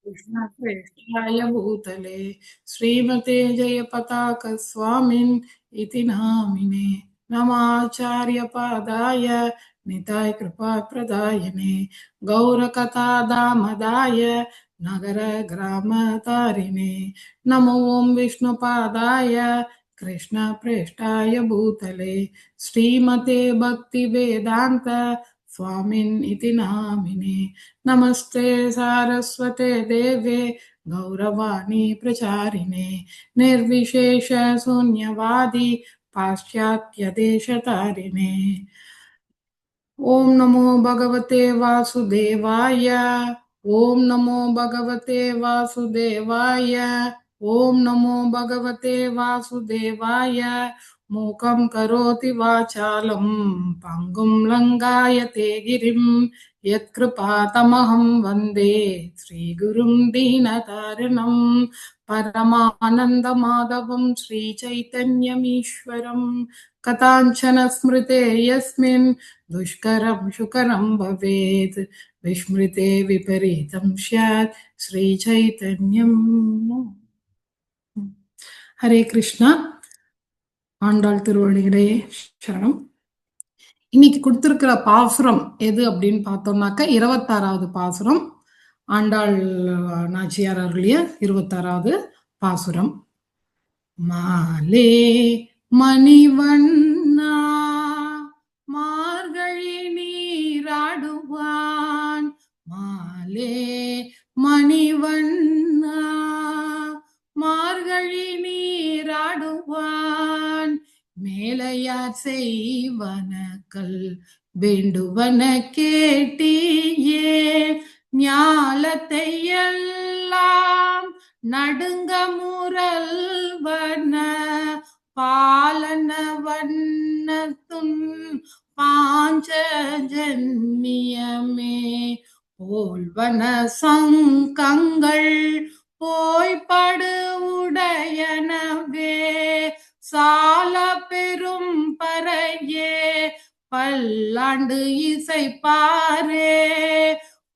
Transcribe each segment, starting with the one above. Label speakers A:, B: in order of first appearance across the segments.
A: कृष्ण प्रेष्ठाय भूतले श्रीमते जयपताक स्वामिन् इति नामिने नमाचार्यपादाय निताय कृपाप्रदायिने गौरकथा दामदाय नगर ग्रामतारिणे नमो ओं विष्णुपादाय कृष्ण प्रेष्ठाय भूतले श्रीमते भक्ति वेदांत स्वामिन् इति नामिने नमस्ते सारस्वते देवे गौरवाणी प्रचारिणे निर्विशेष शून्यवादी पाश्चात्य देशतारिणे ओम नमो भगवते वासुदेवाय ओम नमो भगवते वासुदेवाय ओम नमो भगवते वासुदेवाय मूकं करोति वाचालं पङ्गुं लङ्घयते गिरिं यत्कृपातमहं वन्दे श्रीगुरुं दीनतारिणं परमानन्दमाधवं श्रीचैतन्यमीश्वरं कथाञ्चन स्मृते यस्मिन् दुष्करं सुकरं भवेत् विस्मृते विपरीतं स्यात् श्रीचैतन्यं हरे कृष्णा ஆண்டாள் திருவடிகளே சரணம். இன்னைக்கு கொடுத்திருக்கிற பாசுரம் எது அப்படின்னு பார்த்தோம்னாக்க 26வது பாசுரம். ஆண்டாள் நாச்சியார் அருளிய 26வது பாசுரம். மாலே மணிவண்ணா மார்கழி நீராடுவான் மாலே மணிவண்ணா மார்கழி நீராடுவான் மேலையார் செய்வனக்கள் வேண்டுவன கேட்டியே ஞாலத்தை எல்லாம் நடுங்க முரல்வன பாலன வண்ணத்துன் பாஞ்ச ஜன்மியமே போல்வன சங்கங்கள் போய்படு உடையனவே சால பெரும் பறையே பல்லாண்டு இசைப்பாரே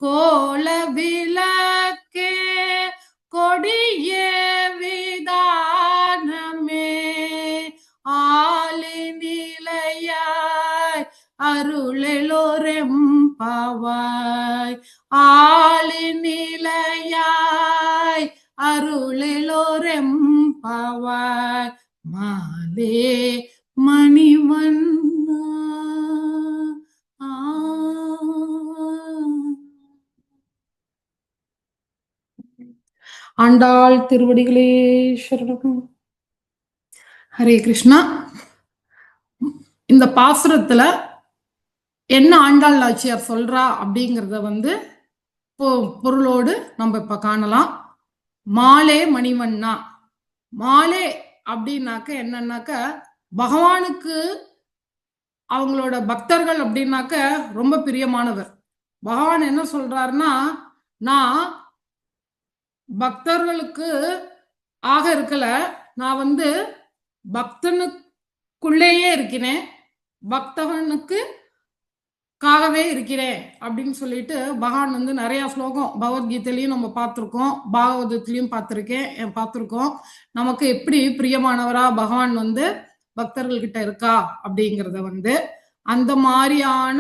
A: கோல விளக்கே கொடியே விதானமே ஆலி நிலையாய் அருளெலோரெம்பாவாய் ஆலி நிலையாய் அருளெலோரெம்பாவாய் மாலே மணிவண்ணா. ஆண்டாள் திருவடிகளே சரணம். ஹரே கிருஷ்ணா. இந்த பாசுரத்துல என்ன ஆண்டாள் நாச்சியார் சொல்றா அப்படிங்கிறத பொருளோடு நம்ம இப்ப காணலாம். மாலே மணிவண்ணா. மாலே அப்படின்னாக்க என்னன்னாக்க பகவானுக்கு அவங்களோட பக்தர்கள் அப்படின்னாக்க ரொம்ப பிரியமானவர். பகவான் என்ன சொல்றாருன்னா, நான் பக்தர்களுக்கு ஆக இருக்கல, நான் பக்தனுக்குள்ளேயே இருக்கிறேன், பக்தவனுக்கு காகவே இருக்கிறேன் அப்படின்னு சொல்லிட்டு பகவான் நிறைய ஸ்லோகம் பகவத்கீதையிலையும் நம்ம பார்த்துருக்கோம், பாகவதத்திலையும் பார்த்துருக்கோம். நமக்கு எப்படி பிரியமானவரா பகவான் பக்தர்கள் கிட்ட இருக்கா அப்படிங்கிறத அந்த மாதிரியான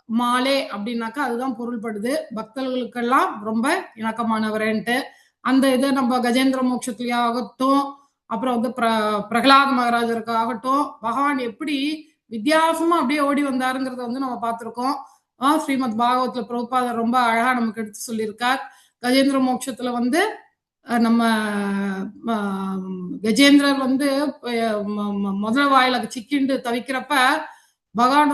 A: மாலே அப்படின்னாக்கா அதுதான் பொருள்படுது. பக்தர்களுக்கெல்லாம் ரொம்ப இணக்கமானவரேன்ட்டு அந்த இதை நம்ம கஜேந்திர மோட்சத்திலேயாகட்டும், அப்புறம் பிரகலாத மகாராஜருக்காகட்டும் பகவான் எப்படி வித்தியாசமா அப்படியே ஓடி வந்தாருங்கிறத நம்ம பார்த்திருக்கோம். ஸ்ரீமத் பாகவத்துல பிரபுபாதர் ரொம்ப அழகா நமக்கு எடுத்து சொல்லியிருக்கார். கஜேந்திர மோட்சத்துல நம்ம கஜேந்திரர் முதல் வாயில சிக்கிண்டு தவிக்கிறப்ப பகவான்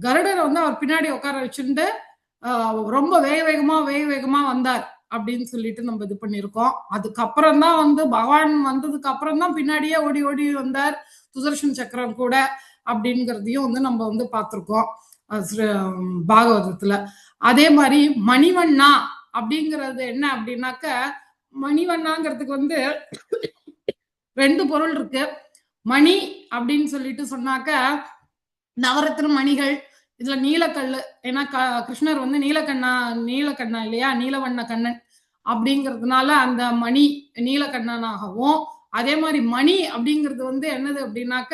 A: கருடரை அவர் பின்னாடி உட்கார வச்சுட்டு ரொம்ப வேக வேகமா வந்தார் அப்படின்னு சொல்லிட்டு நம்ம இது பண்ணிருக்கோம். அதுக்கப்புறம் தான் பகவான் வந்ததுக்கு அப்புறம் தான் பின்னாடியே ஓடி ஓடி வந்தார் சுதர்ஷன் சக்கரம் கூட அப்படிங்கிறதையும் நம்ம பார்த்திருக்கோம் பாகவதத்துல. அதே மாதிரி மணிவண்ணா அப்படிங்கிறது என்ன அப்படின்னாக்க, மணிவண்ணாங்கிறதுக்கு ரெண்டு பொருள் இருக்கு. மணி அப்படின்னு சொல்லிட்டு சொன்னாக்க நவரத்ன மணிகள், இதுல நீலக்கல்லு. ஏன்னா கிருஷ்ணர் வந்து நீலக்கண்ணா இல்லையா? நீலவண்ண கண்ணன். அப்படிங்கிறதுனால அந்த மணி நீலக்கண்ணனாகவும், அதே மாரி மணி அப்படிங்கிறது வந்து என்னது அப்படின்னாக்க,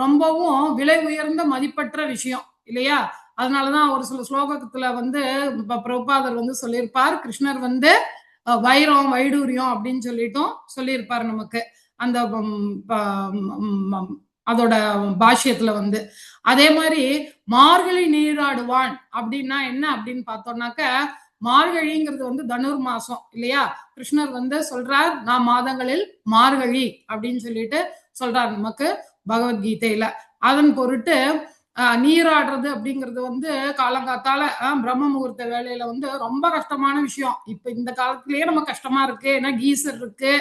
A: ரொம்பவும் விலை உயர்ந்த மதிப்பற்ற விஷயம் இல்லையா? அதனால தான் ஒரு சில ஸ்லோகத்துல வந்து பிரபுபாதர் வந்து சொல்லியிருப்பார். கிருஷ்ணர் வந்து வைரம், வைடூரியம் அப்படின்னு சொல்லிட்டும் சொல்லியிருப்பார் நமக்கு. அந்த அதோட பாஷ்யத்துல வந்து. அதே மாதிரி மார்கழி நீராடுவான் அப்படின்னா என்ன அப்படின்னு பார்த்தோம்னாக்க, மார்கழிங்கிறது வந்து தனுர் மாசம் இல்லையா? கிருஷ்ணர் வந்து சொல்றார், நான் மாதங்களில் மார்கழி அப்படின்னு சொல்லிட்டு சொல்றார் நமக்கு பகவத்கீதையில. அதன் பொருட்டு நீராடுறது அப்படிங்கிறது வந்து காலங்காத்தால பிரம்ம முகூர்த்த வேலையில வந்து ரொம்ப கஷ்டமான விஷயம். இப்ப இந்த காலத்திலேயே நம்ம கஷ்டமா இருக்கு. ஏன்னா கீசர் இருக்கு,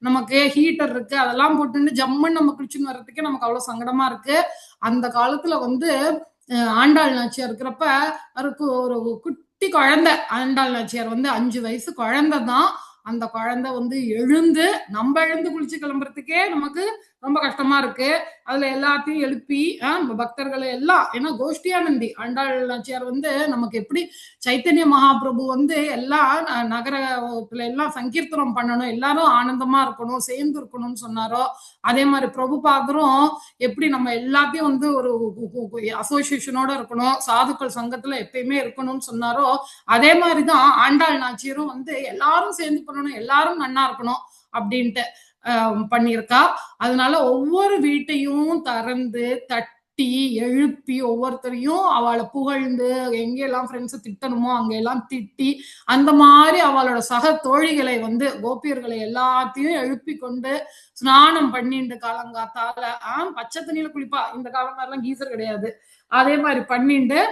A: நமக்கு ஹீட்டர் இருக்கு, அதெல்லாம் போட்டுன்னு ஜம்முன்னு நம்ம குளிச்சுன்னு வர்றதுக்கே நமக்கு அவ்வளவு சங்கடமா இருக்கு. அந்த காலத்துல வந்து ஆண்டாள் நாச்சியார் இருக்கிறப்ப அவருக்கு ஒரு குட்டி குழந்தை. ஆண்டாள் நாச்சியார் வந்து 5 வயசு குழந்தை தான். அந்த குழந்தை வந்து எழுந்து நம்ம எழுந்து குளிச்சு கிளம்புறதுக்கே நமக்கு ரொம்ப கஷ்டமா இருக்கு. அதுல எல்லாத்தையும் எழுப்பி பக்தர்களை எல்லாம், ஏன்னா கோஷ்டியானந்தி ஆண்டாள் நாச்சியார் வந்து நமக்கு எப்படி சைத்தன்ய மகாபிரபு வந்து எல்லாம் நகரத்துல எல்லாம் சங்கீர்த்தனம் பண்ணணும், எல்லாரும் ஆனந்தமா இருக்கணும், சேர்ந்து இருக்கணும்னு சொன்னாரோ, அதே மாதிரி பிரபுபாதரும் எப்படி நம்ம எல்லாத்தையும் வந்து ஒரு அசோசியேஷனோட இருக்கணும், சாதுக்கள் சங்கத்துல எப்பயுமே இருக்கணும்னு சொன்னாரோ, அதே மாதிரிதான் ஆண்டாள் நாச்சியரும் வந்து எல்லாரும் சேர்ந்து பண்ணணும், எல்லாரும் நன்னா இருக்கணும் அப்படின்ட்டு பண்ணியிருக்கா. அதனால ஒவ்வொரு வீட்டையும் திறந்து தட்டி எழுப்பி ஒவ்வொருத்தரையும் அவளை புகழ்ந்து எங்கெல்லாம் ஃப்ரெண்ட்ஸை திட்டணுமோ அங்கெல்லாம் திட்டி அந்த மாதிரி அவளோட சக தோழிகளை வந்து கோபியர்களை எல்லாத்தையும் எழுப்பி கொண்டு ஸ்நானம் பண்ணிட்டு காலங்காத்தால பச்சை தண்ணியில குளிப்பா. இந்த காலம் மாதிரிலாம் கீசர் கிடையாது. அதே மாதிரி பண்ணிட்டு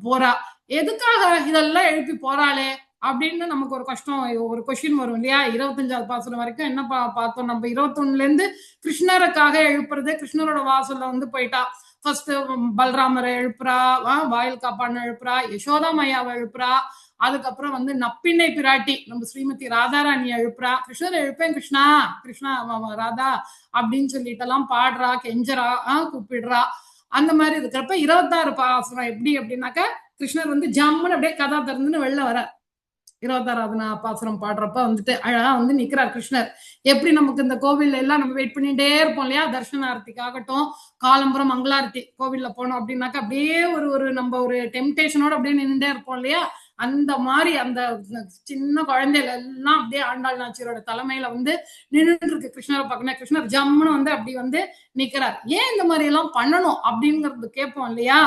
A: போறா. எதுக்காக இதெல்லாம் எழுப்பி போறாளே அப்படின்னு நமக்கு ஒரு கஷ்டம், ஒரு கொஸ்டின் வரும் இல்லையா? 25வது பாசுரம் வரைக்கும் என்ன பார்த்தோம் நம்ம? 21ல இருந்து கிருஷ்ணருக்காக எழுப்புறது. கிருஷ்ணரோட வாசல்ல வந்து போயிட்டா. ஃபர்ஸ்ட் பல்ராமரை எழுப்புறா, வாயில் காப்பான்னு எழுப்புறா, யசோதா மையாவை எழுப்புறா, அதுக்கப்புறம் வந்து நப்பிண்ணை பிராட்டி நம்ம ஸ்ரீமதி ராதாராணி எழுப்புறா, கிருஷ்ணரை எழுப்பேன் கிருஷ்ணா, கிருஷ்ணா ராதா அப்படின்னு சொல்லிட்டு எல்லாம் பாடுறா, கெஞ்சரா, கூப்பிடுறா. அந்த மாதிரி இருக்கிறப்ப 26 பாசுரம் எப்படி அப்படின்னாக்க, கிருஷ்ணர் வந்து ஜம்முன்னு அப்படியே கதா திறந்துன்னு வெளில வர 26வது பாசுரம் பாடுறப்ப வந்துட்டு அழகா வந்து நிக்கிறார் கிருஷ்ணர். எப்படி நமக்கு இந்த கோவில்ல எல்லாம் நம்ம வெயிட் பண்ணிட்டே இருப்போம் இல்லையா? தர்ஷனார்த்திக்காகட்டும், காலம்பரம் மங்களாரத்தி கோவில்ல போனோம் அப்படின்னாக்க அப்படியே ஒரு நம்ம ஒரு டெம்டேஷனோட அப்படியே நின்றுட்டே இருப்போம் இல்லையா? அந்த மாதிரி அந்த சின்ன குழந்தைகள் எல்லாம் அப்படியே ஆண்டாள் நாச்சியரோட தலைமையில வந்து நின்றுட்டு இருக்கு கிருஷ்ணரை பார்க்கணும். கிருஷ்ணர் ஜம்முன்னு வந்து அப்படி வந்து நிக்கிறார். ஏன் இந்த மாதிரி எல்லாம் பண்ணணும் அப்படிங்கிறது கேட்போம் இல்லையா?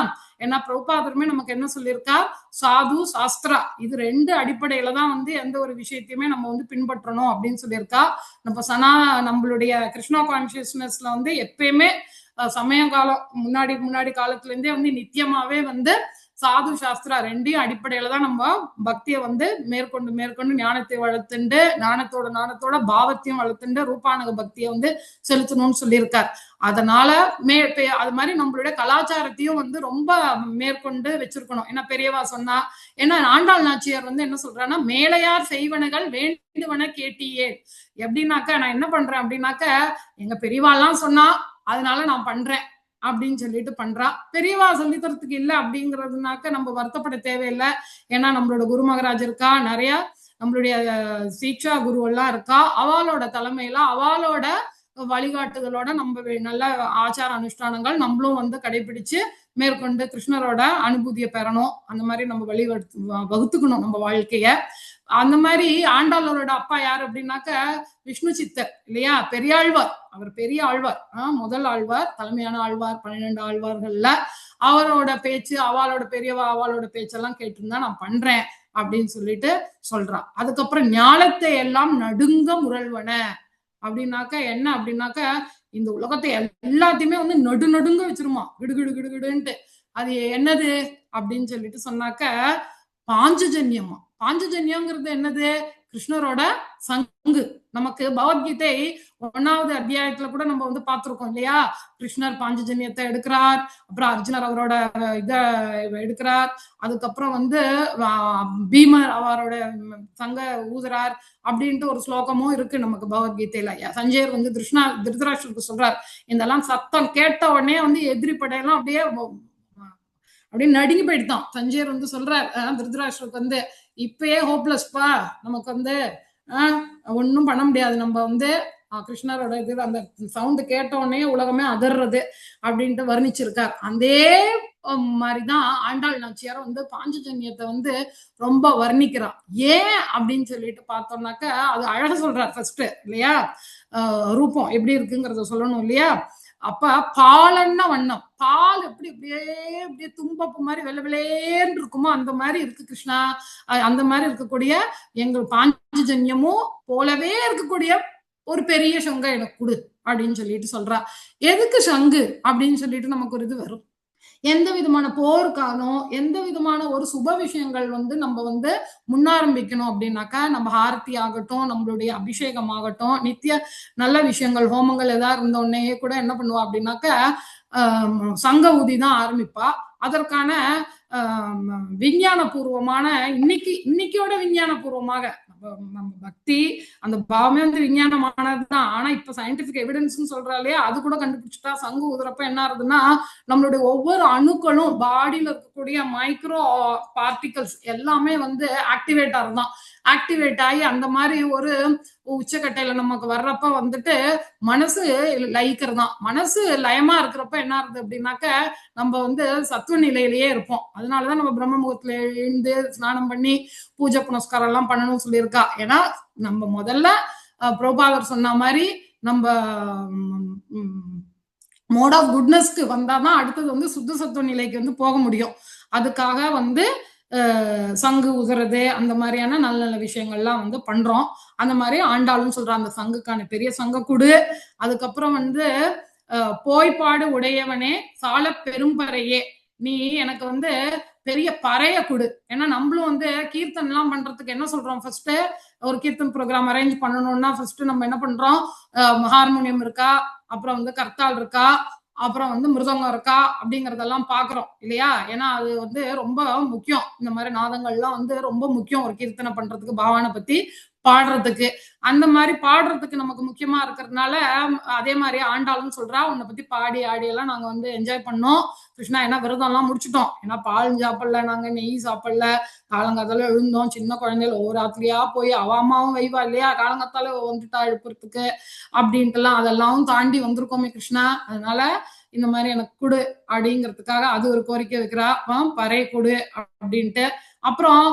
A: ஏன்னா பிரபுபாதருமே நமக்கு என்ன சொல்லியிருக்கா? சாது சாஸ்திரா இது 2 அடிப்படையில தான் வந்து எந்த ஒரு விஷயத்தையுமே நம்ம வந்து பின்பற்றணும் அப்படின்னு சொல்லியிருக்கா. நம்மளுடைய கிருஷ்ணா கான்சியஸ்னஸ்ல வந்து எப்பயுமே சமய காலம் முன்னாடி காலத்துல இருந்தே வந்து நித்தியமாவே வந்து சாது சாஸ்திரா 2 அடிப்படையில தான் நம்ம பக்தியை வந்து மேற்கொண்டு ஞானத்தை வளர்த்துண்டு ஞானத்தோட பாவத்தையும் வளர்த்துண்டு ரூபானக பக்தியை வந்து செலுத்தணும்னு சொல்லியிருக்கார். அதனால அது மாதிரி நம்மளுடைய கலாச்சாரத்தையும் வந்து ரொம்ப மேற்கொண்டு வச்சிருக்கணும். ஏன்னா பெரியவா சொன்னா, ஏன்னா ஆண்டாள் நாச்சியார் வந்து என்ன சொல்றான்னா, மேலையார் செய்வனகள் வேண்டுவன கேட்டியே. எப்படின்னாக்க நான் என்ன பண்றேன் அப்படின்னாக்க, எங்க பெரியவாலாம் சொன்னா அதனால நான் பண்றேன் அப்படின்னு சொல்லிட்டு பண்றா. பெரியவா சொல்லி தரத்துக்கு இல்லை அப்படிங்கிறதுனாக்க நம்ம வருத்தப்பட தேவையில்லை. ஏன்னா நம்மளோட குரு மகராஜ் இருக்கா, நிறைய நம்மளுடைய சீக்ஷா குரு எல்லாம் இருக்கா. அவளோட தலைமையில அவளோட வழிகாட்டுதலோட நம்ம நல்ல ஆச்சார அனுஷ்டானங்கள் நம்மளும் வந்து கடைபிடிச்சு மேற்கொண்டு கிருஷ்ணரோட அனுபூதியை பெறணும். அந்த மாதிரி நம்ம வகுத்துக்கணும் நம்ம வாழ்க்கைய. அந்த மாதிரி ஆண்டாளரோட அப்பா யாரு அப்படின்னாக்க விஷ்ணு சித்தர் இல்லையா? பெரியாழ்வார். அவர் பெரிய ஆழ்வார், முதல் ஆழ்வார், தலைமையான ஆழ்வார், 12 ஆழ்வார்கள்ல அவரோட பேச்சு, அவளோட பெரியவா அவளோட பேச்செல்லாம் கேட்டுருந்தா நான் பண்றேன் அப்படின்னு சொல்லிட்டு சொல்றா. அதுக்கப்புறம் ஞாலத்தை எல்லாம் நடுங்க முரல்வன அப்படின்னாக்க என்ன அப்படின்னாக்க, இந்த உலகத்தை எல்லாத்தையுமே வந்து நடுங்க வச்சிருமா, கிடுகிடுன்ட்டு. அது என்னது அப்படின்னு சொல்லிட்டு சொன்னாக்க, பாஞ்சஜன்யமா. பாஞ்சஜன்யங்கிறது என்னது? கிருஷ்ணரோட சங்கு. நமக்கு பகவத்கீதை 1வது அத்தியாயத்துல கூட நம்ம வந்து பார்த்திருக்கோம் இல்லையா? கிருஷ்ணர் பாஞ்சஜன்யத்தை எடுக்கிறார், அப்புறம் அர்ஜுனர் அவரோட இத எடுக்கிறார், அதுக்கப்புறம் வந்து பீமர் அவரோட சங்க ஊதுறார் அப்படின்ட்டு ஒரு ஸ்லோகமும் இருக்கு நமக்கு பகவத்கீதையில. சஞ்சயர் வந்து திருதராஷ்டருக்கு சொல்றார், இதெல்லாம் சத்தம் கேட்ட உடனே வந்து எதிரி படையெல்லாம் அப்படியே அப்படின்னு நடுங்கி போயிட்டான். தஞ்சையர் வந்து சொல்றார் திருதராஷ்டிரருக்கு வந்து, இப்பயே ஹோப்லெஸ்ப்பா, நமக்கு வந்து ஒன்னும் பண்ண முடியாது, நம்ம வந்து கிருஷ்ணரோட இது அந்த சவுண்ட் கேட்டோடனே உலகமே அதிர்றது அப்படின்ட்டு வர்ணிச்சிருக்கார். அதே மாதிரிதான் ஆண்டாள் நாச்சியார் வந்து பாஞ்சஜன்யத்தை வந்து ரொம்ப வர்ணிக்கிறார். ஏன் அப்படின்னு சொல்லிட்டு பார்த்தோம்னாக்க அது அழகா சொல்றார் ஃபர்ஸ்ட் இல்லையா, ரூபம் எப்படி இருக்குங்கிறத சொல்லணும் இல்லையா. அப்ப பாலன்ன வண்ணம், பால் எப்படி அப்படியே அப்படியே தும்பப்பு மாதிரி வெள்ளை வெளேன்னு இருக்குமோ அந்த மாதிரி இருக்கு கிருஷ்ணா. அந்த மாதிரி இருக்கக்கூடிய எங்கள் பாஞ்சஜன்யமும் போலவே இருக்கக்கூடிய ஒரு பெரிய சங்க எனக்கு கொடு அப்படின்னு சொல்லிட்டு சொல்றா. எதுக்கு சங்கு அப்படின்னு சொல்லிட்டு நமக்கு ஒரு இது வரும். எந்த விதமான போருக்கானோ எந்த விதமான ஒரு சுப விஷயங்கள் வந்து நம்ம வந்து முன்னாரம்பிக்கணும் அப்படின்னாக்கா, நம்ம ஆரத்தி ஆகட்டும், நம்மளுடைய அபிஷேகம் ஆகட்டும், நித்திய நல்ல விஷயங்கள் ஹோமங்கள் ஏதாவது இருந்த உடனே கூட என்ன பண்ணுவா அப்படின்னாக்கா, சங்க ஊதி தான் ஆரம்பிப்பா. அதற்கான விஞ்ஞான பூர்வமான இன்னைக்கோட விஞ்ஞான பூர்வமாக நம்ம பக்தி அந்த பாவமே வந்து விஞ்ஞானமானதுதான். ஆனா இப்ப சயின்டிபிக் எவிடன்ஸ் சொல்றா இல்லையா, அது கூட கண்டுபிடிச்சிட்டா சங்கு ஊதுறப்ப என்ன ஆகுதுன்னா, நம்மளுடைய ஒவ்வொரு அணுக்களும் பாடியில இருக்கக்கூடிய மைக்ரோ பார்ட்டிகல்ஸ் எல்லாமே வந்து ஆக்டிவேட் ஆகுதான். ஆக்டிவேட் ஆகி அந்த மாதிரி ஒரு உச்சக்கட்டையில நமக்கு வர்றப்ப வந்துட்டு மனசு லயிக்கிறதுதான். மனசு லயமா இருக்கிறப்ப என்ன ஆகுது அப்படின்னாக்க, நம்ம வந்து சத்துவ நிலையிலேயே இருப்போம். அதனாலதான் நம்ம பிரம்ம முகத்துல எழுந்து ஸ்நானம் பண்ணி பூஜை புனஸ்காரம் எல்லாம் பண்ணணும்னு சொல்லியிருக்கா. ஏன்னா நம்ம முதல்ல புரோபாதர் சொன்ன மாதிரி நம்ம மோட் ஆஃப் குட்னஸ்க்கு வந்தாதான் அடுத்தது வந்து சுத்த சத்துவ நிலைக்கு வந்து போக முடியும். அதுக்காக வந்து சங்கு உதுறது அந்த மாதிரியான நல்ல நல்ல விஷயங்கள்லாம் வந்து பண்றோம். அந்த மாதிரி ஆண்டாளும் சொல்றான், அந்த சங்குக்கான பெரிய சங்க குடு. அதுக்கப்புறம் வந்து போய்பாடு உடையவனே சால பெரும்பறையே, நீ எனக்கு வந்து பெரிய பறைய குடு. ஏன்னா நம்மளும் வந்து கீர்த்தன் எல்லாம் பண்றதுக்கு என்ன சொல்றோம், ஃபர்ஸ்ட் ஒரு கீர்த்தன் ப்ரோக்ராம் அரேஞ்ச் பண்ணணும்னா ஃபர்ஸ்ட் நம்ம என்ன பண்றோம், ஹார்மோனியம் இருக்கா, அப்புறம் வந்து கர்த்தால் இருக்கா, அப்புறம் வந்து மிருதங்கம் இருக்கா அப்படிங்கறதெல்லாம் பாக்குறோம் இல்லையா. ஏன்னா அது வந்து ரொம்ப முக்கியம். இந்த மாதிரி நாதங்கள்லாம் வந்து ரொம்ப முக்கியம் ஒரு கீர்த்தனை பண்றதுக்கு, பாவானை பத்தி பாடுறதுக்கு. அந்த மாதிரி பாடுறதுக்கு நமக்கு முக்கியமா இருக்கிறதுனால அதே மாதிரி ஆண்டாளும் சொல்றா, உன்னை பத்தி பாடி ஆடி எல்லாம் நாங்க வந்து என்ஜாய் பண்ணோம் கிருஷ்ணா. ஏன்னா விரதம் எல்லாம் முடிச்சுட்டோம். ஏன்னா பால் சாப்பிடல, நாங்க நெய் சாப்பிடல, காலங்காத்தால எழுந்தோம். சின்ன குழந்தைகள் ஒவ்வொரு ராத்திரியா போய் அவ அம்மாவும் வைவா இல்லையா, காலங்காத்தால வந்துட்டா எழுப்புறதுக்கு அப்படின்ட்டு எல்லாம் அதெல்லாம் தாண்டி வந்திருக்கோமே கிருஷ்ணா. அதனால இந்த மாதிரி எனக்கு கொடு அப்படிங்கிறதுக்காக அது ஒரு கோரிக்கை வைக்கிறா, பறை கொடு அப்படின்ட்டு. அப்புறம்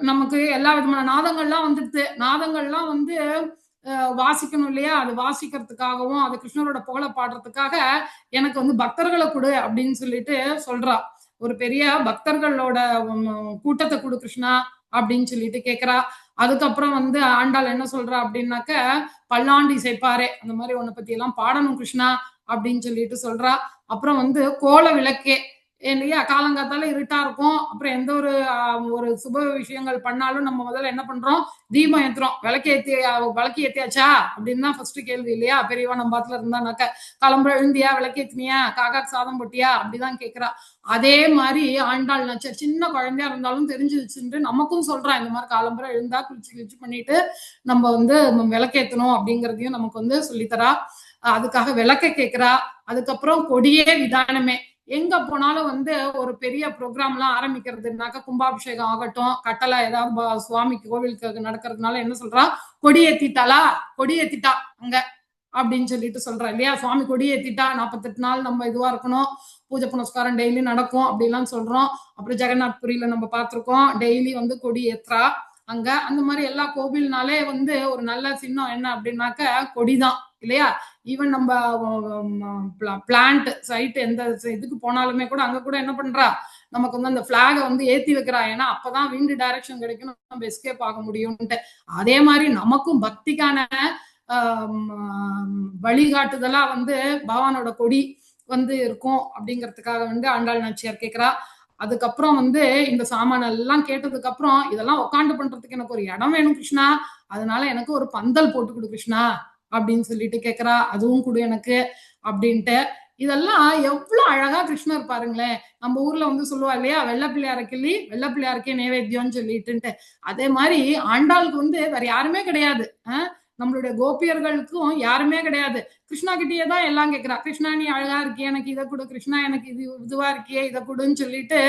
A: நமக்கு எல்லா விதமான நாதங்கள்லாம் வந்துடுது. நாதங்கள்லாம் வந்து வாசிக்கணும் இல்லையா, அது வாசிக்கிறதுக்காகவும் அது கிருஷ்ணரோட புகழ பாடுறதுக்காக எனக்கு வந்து பக்தர்களை கொடு அப்படின்னு சொல்லிட்டு சொல்றா. ஒரு பெரிய பக்தர்களோட கூட்டத்தை கொடு கிருஷ்ணா அப்படின்னு சொல்லிட்டு கேக்குறா. அதுக்கப்புறம் வந்து ஆண்டாள் என்ன சொல்றா அப்படின்னாக்க, பல்லாண்டு இசைப்பாரே அந்த மாதிரி உன்னை பத்தி எல்லாம் பாடணும் கிருஷ்ணா அப்படின்னு சொல்லிட்டு சொல்றா. அப்புறம் வந்து கோல விளக்கே இல்லையா, காலங்காத்தால இருட்டா இருக்கும். அப்புறம் எந்த ஒரு ஒரு சுப விஷயங்கள் பண்ணாலும் நம்ம முதல்ல என்ன பண்றோம், தீபம் ஏத்துறோம். விளக்கு ஏத்தியாச்சா அப்படின்னு தான் ஃபர்ஸ்ட் கேள்வி இல்லையா. பெரியவா நம்ம பாத்துல இருந்தானாக்க, கிளம்புற எழுந்தியா, விளக்கு ஏத்தினியா, காக்காக்கு சாதம் போட்டியா அப்படிதான் கேட்கிறா. அதே மாதிரி ஆண்டாள் நாச்சியார் சின்ன குழந்தையா இருந்தாலும் தெரிஞ்சு வச்சுட்டு நமக்கும் சொல்றா, இந்த மாதிரி காலம்புற எழுந்தா குளிச்சு கிழிச்சு பண்ணிட்டு நம்ம வந்து விளக்கேத்தணும் அப்படிங்கிறதையும் நமக்கு வந்து சொல்லித்தரா. அதுக்காக விளக்க கேட்கிறா. அதுக்கப்புறம் கொடியே விதானமே, எங்க போனாலும் வந்து ஒரு பெரிய ப்ரோக்ராம் எல்லாம் ஆரம்பிக்கிறதுனாக்க, கும்பாபிஷேகம் ஆகட்டும், கட்டளை ஏதாவது சுவாமிக்கு கோவிலுக்கு நடக்கிறதுனால என்ன சொல்றா, கொடி ஏத்திட்டாளா, கொடி ஏத்திட்டா அங்க அப்படின்னு சொல்லிட்டு சொல்றா இல்லையா. சுவாமி கொடி ஏத்திட்டா 48 நாள் நம்ம இதுவா இருக்கணும், பூஜை புனஸ்காரம் டெய்லி நடக்கும் அப்படிலாம் சொல்றோம். அப்புறம் ஜெகநாத் புரியில நம்ம பார்த்திருக்கோம், டெய்லி வந்து கொடி ஏத்துறா அங்க. அந்த மாதிரி எல்லா கோவில்னாலே வந்து ஒரு நல்ல சின்னம் என்ன அப்படின்னாக்க கொடிதான் இல்லையா. ஈவன் நம்ம பிளான்ட் சைட் எந்த இதுக்கு போனாலுமே கூட அங்க கூட என்ன பண்றா, நமக்கு வந்து அந்த பிளாக வந்து ஏத்தி வைக்கிறா. ஏன்னா அப்பதான் விண்டு டைரக்ஷன் கிடைக்கும், நம்ம எஸ்கேப் ஆக முடியும்ட்டு. அதே மாதிரி நமக்கும் பக்திக்கான வழிகாட்டுதலா வந்து பகவானோட கொடி வந்து இருக்கும் அப்படிங்கிறதுக்காக வந்து ஆண்டாள் நாச்சியார் கேட்கிறா. அதுக்கப்புறம் வந்து இந்த சாமான எல்லாம் கேட்டதுக்கு அப்புறம், இதெல்லாம் உட்காந்து பண்றதுக்கு எனக்கு ஒரு இடம் வேணும் கிருஷ்ணா, அதனால எனக்கு ஒரு பந்தல் போட்டு கொடு கிருஷ்ணா அப்படின்னு சொல்லிட்டு கேட்கிறா. அதுவும் கொடு எனக்கு அப்படின்ட்டு. இதெல்லாம் எவ்வளவு அழகா கிருஷ்ணர் பாருங்களேன். நம்ம ஊர்ல வந்து சொல்லுவா இல்லையா, வெள்ளை பிள்ளையார கிள்ளி வெள்ளை பிள்ளையாருக்கே நைவேத்தியம்னு சொல்லிட்டு. அதே மாதிரி ஆண்டாளுக்கு வந்து வேற யாருமே கிடையாது. நம்மளுடைய கோபியர்களுக்கும் யாருமே கிடையாது. கிருஷ்ணா கிட்டயே தான் எல்லாம் கேட்கிறா. கிருஷ்ணா நீ அழகா இருக்கியே, எனக்கு இதை கொடு. கிருஷ்ணா எனக்கு இதுவா இருக்கியே, இதை கொடுன்னு சொல்லிட்டு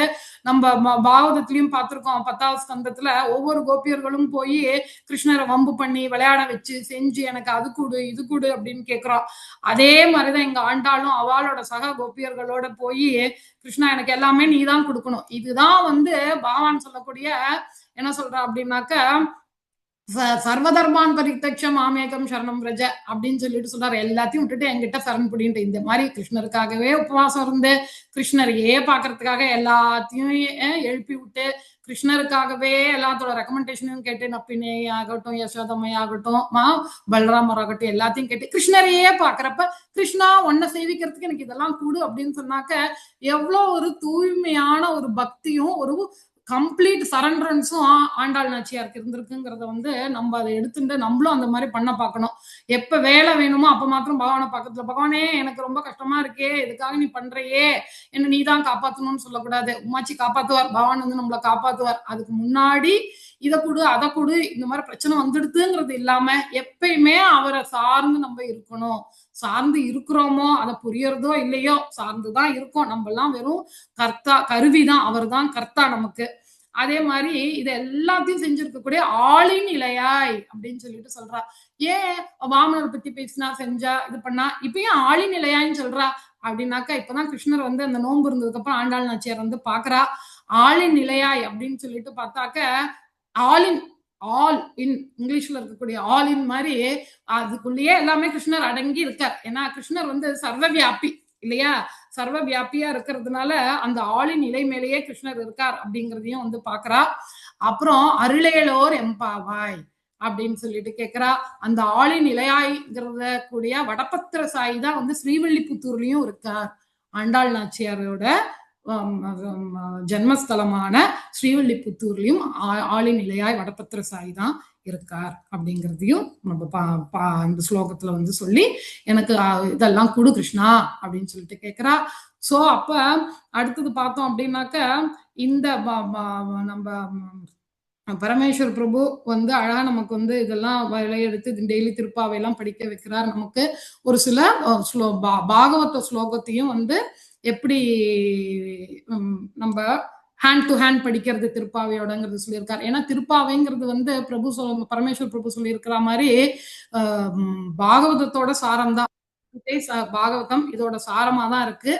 A: நம்ம பாகவதத்திலையும் பார்த்திருக்கோம். 10வது ஸ்கந்தத்துல ஒவ்வொரு கோபியர்களும் போய் கிருஷ்ணரை வம்பு பண்ணி விளையாட வச்சு செஞ்சு எனக்கு அது கொடு இது கொடு அப்படின்னு கேட்கிறோம். அதே மாதிரிதான் இங்க ஆண்டாலும் அவளோட சக கோபியர்களோட போய் கிருஷ்ணா எனக்கு எல்லாமே நீ தான் கொடுக்கணும். இதுதான் வந்து பகவான் சொல்லக்கூடிய என்ன சொல்றா அப்படின்னாக்க சர்வதர்மான் பரித்தக்ஷம் மாமேகம் சரணம் ரஜ அப்படின்னு சொல்லிட்டு சொல்றாரு. எல்லாத்தையும் விட்டுட்டு என்கிட்ட சரண் புடின்ட்டு இந்த மாதிரி கிருஷ்ணருக்காகவே உபவாசம் இருந்து கிருஷ்ணரையே பாக்குறதுக்காக எல்லாத்தையும் எழுப்பி விட்டு கிருஷ்ணருக்காகவே எல்லாத்தோட ரெக்கமெண்டேஷனையும் கேட்டு நப்பினே ஆகட்டும், யசோதமை ஆகட்டும், பலராமர் ஆகட்டும், எல்லாத்தையும் கேட்டு கிருஷ்ணரையே பாக்குறப்ப கிருஷ்ணா உன்னை சேவிக்கிறதுக்கு எனக்கு இதெல்லாம் கூடு அப்படின்னு சொன்னாக்க எவ்வளவு ஒரு தூய்மையான ஒரு பக்தியும் ஒரு கம்ப்ளீட் சரண்டரன்ஸும் ஆண்டாள் நாச்சியாருக்கு இருந்திருக்குங்கிறத வந்து நம்ம அதை எடுத்துட்டு நம்மளும் அந்த மாதிரி பண்ண பார்க்கணும். எப்ப வேலை வேணுமோ அப்ப மாத்திரம் பகவானை பக்கத்துல, பகவானே எனக்கு ரொம்ப கஷ்டமா இருக்கே, இதுக்காக நீ பண்றையே, என்ன நீ தான் காப்பாத்தணும்னு சொல்லக்கூடாது. உமாச்சி காப்பாத்துவார், பகவான் வந்து நம்மளை காப்பாத்துவார். அதுக்கு முன்னாடி இதை கொடு அதை கொடு இந்த மாதிரி பிரச்சனை வந்துடுதுங்கிறது இல்லாம எப்பயுமே அவரை சார்ந்து நம்ம இருக்கணும். சார்ந்து இருக்கிறோமோ அதை புரியறதோ இல்லையோ சார்ந்துதான் இருக்கோம். நம்ம எல்லாம் வெறும் கர்த்தா, கருவிதான், அவர் தான் கர்த்தா நமக்கு. அதே மாதிரி இது எல்லாத்தையும் செஞ்சிருக்கக்கூடிய ஆளின் இலையாய் அப்படின்னு சொல்லிட்டு சொல்றா. ஏன் வாமனர் பத்தி பேசினா செஞ்சா இது பண்ணா இப்ப ஏன் ஆளின் இலையாய்ன்னு சொல்றா அப்படின்னாக்கா இப்பதான் கிருஷ்ணர் வந்து அந்த நோன்பு இருந்ததுக்கு அப்புறம் ஆண்டாள் நாச்சியார் வந்து பாக்குறா. ஆளின் இலையாய் அப்படின்னு சொல்லிட்டு பார்த்தாக்க ஆலின் ஆல் இன் இங்கிலீஷ்ல இருக்கக்கூடிய ஆல் இன் மாதிரி அதுக்குள்ளேயே எல்லாமே கிருஷ்ணர் அடங்கி இருக்கார். ஏன்னா கிருஷ்ணர் வந்து சர்வ வியாபி இல்லையா, சர்வ வியாபியா இருக்கிறதுனால அந்த ஆளின் நிலை மேலேயே கிருஷ்ணர் இருக்கார் அப்படிங்கிறதையும் வந்து பாக்குறா. அப்புறம் அருளேலோர் எம்பாவாய் அப்படின்னு சொல்லிட்டு கேக்குறா. அந்த ஆளின் நிலையாய்ங்கிறத கூடிய வடபத்திர சாயி தான் வந்து ஸ்ரீவில்லிபுத்தூர்லயும் இருக்கார். ஆண்டாள் நாச்சியாரோட ஜென்மஸ்தலமான ஸ்ரீவில்லிபுத்தூர்லயும் ஆளின் நிலையாய் வடபத்திர சாயி தான் இருக்கார் அப்படிங்கிறதையும் நம்ம அந்த ஸ்லோகத்துல வந்து சொல்லி எனக்கு இதெல்லாம் கொடு கிருஷ்ணா அப்படின்னு சொல்லிட்டு கேக்குறா. சோ அப்ப அடுத்தது பார்த்தோம் அப்படின்னாக்க இந்த நம்ம பரமேஸ்வர் பிரபு வந்து அழகா நமக்கு வந்து இதெல்லாம் விளையெடுத்து டெய்லி திருப்பாவையெல்லாம் படிக்க வைக்கிறார். நமக்கு ஒரு சில பாகவத ஸ்லோகத்தையும் வந்து எப்படி நம்ம ஹேண்ட் டு ஹேண்ட் படிக்கிறது திருப்பாவையோடங்கிறது சொல்லியிருக்காரு. ஏன்னா திருப்பாவைங்கிறது வந்து பரமேஸ்வர் பிரபு சொல்லியிருக்கிற மாதிரி பாகவதத்தோட சாரம் தான். பாகவதம் இதோட சாரமா தான் இருக்கு.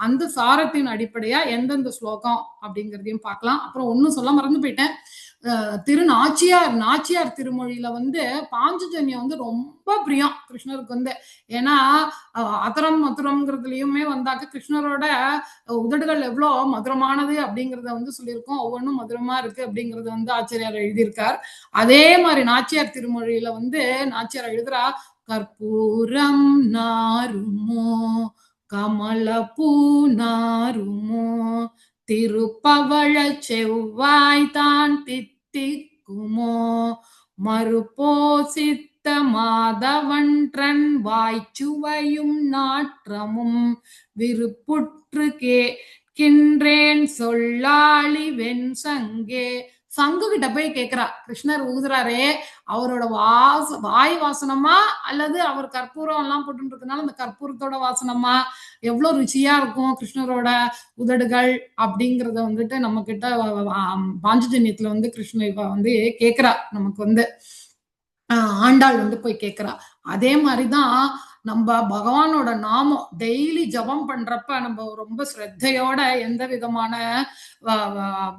A: அந்த சாரத்தின் அடிப்படையா எந்தெந்த ஸ்லோகம் அப்படிங்கிறதையும் பார்க்கலாம். அப்புறம் ஒன்னும் சொல்ல மறந்து போயிட்டேன். நாச்சியார் திருமொழியில வந்து பாஞ்சஜன்யம் வந்து ரொம்ப பிரியம் கிருஷ்ணருக்கு வந்து. ஏன்னா அதரம் மதுரம்ங்கிறதுலயுமே வந்தாக்க கிருஷ்ணரோட உதடுகள் எவ்வளவு மதுரமானது அப்படிங்கறத வந்து சொல்லியிருக்கோம். ஒவ்வொன்றும் மதுரமா இருக்கு அப்படிங்கறத வந்து ஆச்சாரியார் எழுதியிருக்கார். அதே மாதிரி நாச்சியார் திருமொழியில வந்து நாச்சியார் எழுதுறா, கற்பூரம் நாருமோ கமலப்பூ நாருமோ திருப்பவள செவ்வாய் தான் தித்திக்குமோ மறுபோசித்த மாதவன்றன் வாய்ச்சுவையும் நாற்றமும் விருப்புற்று கேட்கின்றேன் சொல்லாளி வெண்சங்கே. சங்கு கிட்ட போய் கேக்குறா, கிருஷ்ணர் ஊதுறாரே அவரோட வாய் வாசனமா அல்லது அவர் கற்பூரம் எல்லாம் போட்டு இருக்கனால அந்த கற்பூரத்தோட வாசனமா, எவ்வளவு ருச்சியா இருக்கும் கிருஷ்ணரோட உதடுகள் அப்படிங்கறத வந்துட்டு நம்ம கிட்ட பாஞ்சஜன்யத்துல வந்து கிருஷ்ணர் வந்து கேக்குறா. நமக்கு வந்து ஆண்டாள் வந்து போய் கேக்குறா. அதே மாதிரிதான் நம்ம பகவானோட நாமம் டெய்லி ஜபம் பண்றப்ப நம்ம ரொம்ப ஸ்ரத்தையோட எந்த விதமான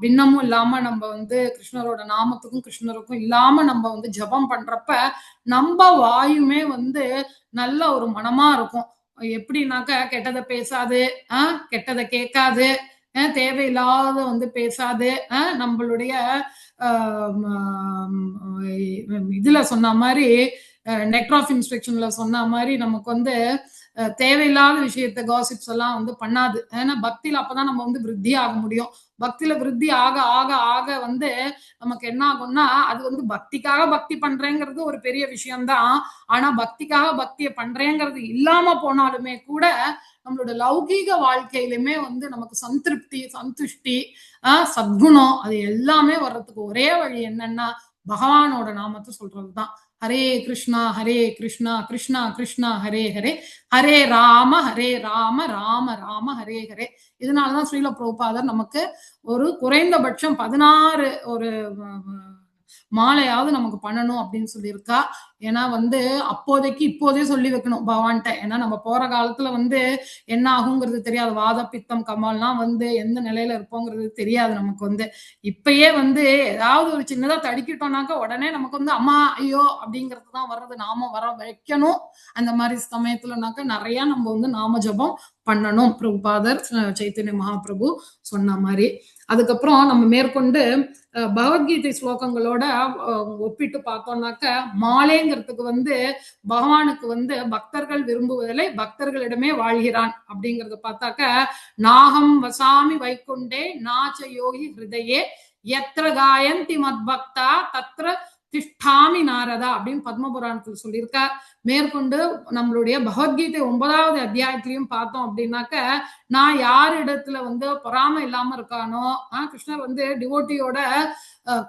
A: பின்னமும் இல்லாம நம்ம வந்து கிருஷ்ணரோட நாமத்துக்கும் கிருஷ்ணருக்கும் இல்லாம நம்ம வந்து ஜபம் பண்றப்ப நம்ம வாயுமே வந்து நல்ல ஒரு மனமா இருக்கும். எப்படின்னாக்க கெட்டதை பேசாது, கெட்டதை கேட்காது, தேவையில்லாத வந்து பேசாது. நம்மளுடைய இதுல சொன்ன மாதிரி நெக்டர் ஆஃப் இன்ஸ்ட்ரக்ஷன்ல சொன்ன மாதிரி நமக்கு வந்து தேவையில்லாத விஷயத்த காசிப்ஸ் எல்லாம் வந்து பண்ணாது. ஏன்னா பக்தியில அப்பதான் நம்ம வந்து விருத்தி ஆக முடியும். பக்தியில விருத்தி ஆக ஆக ஆக வந்து நமக்கு என்ன ஆகும்னா அது வந்து பக்திக்காக பக்தி பண்றேங்கிறது ஒரு பெரிய விஷயம்தான். ஆனா பக்திக்காக பக்தியை பண்றேங்கிறது இல்லாம போனாலுமே கூட நம்மளோட லௌகீக வாழ்க்கையிலுமே வந்து நமக்கு சந்திருப்தி, சந்துஷ்டி, சத்குணம் அது எல்லாமே வர்றதுக்கு ஒரே வழி என்னன்னா பகவானோட நாமத்தை சொல்றதுதான். ஹரே கிருஷ்ணா ஹரே கிருஷ்ணா கிருஷ்ணா கிருஷ்ணா ஹரே ஹரே, ஹரே ராம ராம ராம ஹரே ஹரே. இதனாலதான் ஸ்ரீல பிரபுபாதர் நமக்கு ஒரு குறைந்தபட்சம் 16 ஒரு மாலையாவது நமக்கு பண்ணணும் அப்படின்னு சொல்லியிருக்கா. ஏன்னா வந்து அப்போதைக்கு இப்போதே சொல்லி வைக்கணும் பகவான்கிட்ட. ஏன்னா நம்ம போற காலத்துல வந்து என்ன ஆகுங்கிறது தெரியாது. வாத பித்தம் கமல்லாம் வந்து எந்த நிலையில இருப்போங்கிறது தெரியாது நமக்கு வந்து. இப்பயே வந்து ஏதாவது ஒரு சின்னதா தடுக்கிட்டோம்னாக்க உடனே நமக்கு வந்து அம்மா ஐயோ அப்படிங்கிறது தான் வர்றது. நாம வர வைக்கணும். அந்த மாதிரி சமயத்துலனாக்க நிறைய நம்ம வந்து நாம ஜபம் பண்ணணும். பிரபுபாதர் சைத்தன்ய மகாபிரபு சொன்ன மாதிரி. அதுக்கப்புறம் நம்ம மேற்கொண்டு பகவத்கீதை ஸ்லோகங்களோட ஒப்பிட்டு பார்த்தோம்னாக்க மாலேங்கிறதுக்கு வந்து பகவானுக்கு வந்து பக்தர்கள் விரும்புவதில்லை, பக்தர்களிடமே வாழ்கிறான் அப்படிங்கறத பார்த்தாக்க நாகம் வசாமி வைக்குண்டே நாச்ச யோகி ஹிருதயே எத்திர காயந்தி மத் பக்தா தத்ர திஷ்டாமி நாரதா அப்படின்னு பத்மபுராணத்துல சொல்லியிருக்கார். மேற்கொண்டு நம்மளுடைய பகவத்கீதை 9வது அத்தியாயத்திலையும் பார்த்தோம் அப்படின்னாக்க நான் யார் இடத்துல வந்து பொறாமை இல்லாம இருக்கானோ, கிருஷ்ணர் வந்து டிவோட்டியோட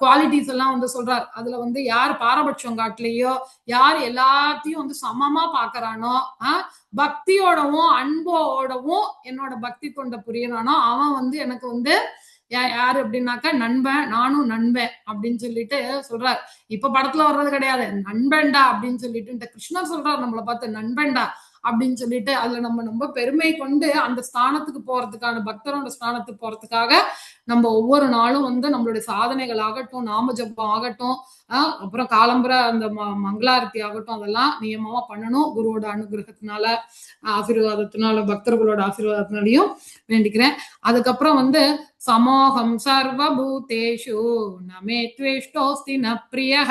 A: குவாலிட்டிஸ் எல்லாம் வந்து சொல்றார். அதுல வந்து யார் பாரபட்சம் காட்டலையோ, யார் எல்லாத்தையும் வந்து சமமா பாக்குறானோ, பக்தியோடவும் அன்போடவும் என்னோட பக்தி தொண்டை புரியறானோ அவன் வந்து எனக்கு வந்து யாரு அப்படின்னாக்கா நண்பன், நானும் நண்பன் அப்படின்னு சொல்லிட்டு சொல்றாரு. இப்ப படத்துல வர்றது கிடையாது, நண்பன்டா அப்படின்னு சொல்லிட்டு கிருஷ்ணர் சொல்றாரு நம்மளை பார்த்து நண்பன்டா அப்படின்னு சொல்லிட்டு. அதுல நம்ம ரொம்ப பெருமை கொண்டு அந்த ஸ்தானத்துக்கு போறதுக்கான, பக்தரோட ஸ்தானத்துக்கு போறதுக்காக நம்ம ஒவ்வொரு நாளும் வந்து நம்மளுடைய சாதனைகள் ஆகட்டும், நாம ஜபம் ஆகட்டும், அப்புறம் காலம்புற அந்த மங்களாரத்தி ஆகட்டும், அதெல்லாம் நியமமா பண்ணணும். குருவோட அனுகிரகத்தினால, ஆசீர்வாதத்தினால, பக்தர்களோட ஆசீர்வாதத்தினாலையும் வேண்டிக்கிறேன். அதுக்கப்புறம் வந்து சமோகம் சர்வபூதேஷு நமே த்வேஷ்டோஸ்தி ந பிரியஹ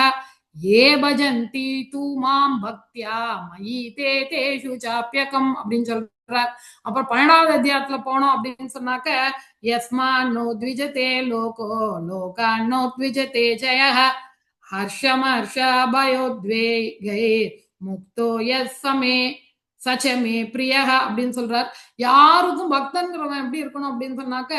A: ஏ பஜந்தி தூ மாம் பக்தியா மயி தே தேஷு சாப்யகம் அப்படின்னு சொல்றார். அப்புறம் 12வது அத்தியாயத்துல போனோம் அப்படின்னு சொன்னாக்க யஸ்மான்னோ த்விஜதே லோகோ லோகான்னோ த்விஜதே ஜயஹ ஹர்ஷமர்ஷ பயோத்வேகை முக்தோ யஸ்ஸமே சச்சமே பிரியஹ அப்படின்னு சொல்றார். யாருக்கும் பக்தன்கிறவன் எப்படி இருக்கணும் அப்படின்னு சொன்னாக்க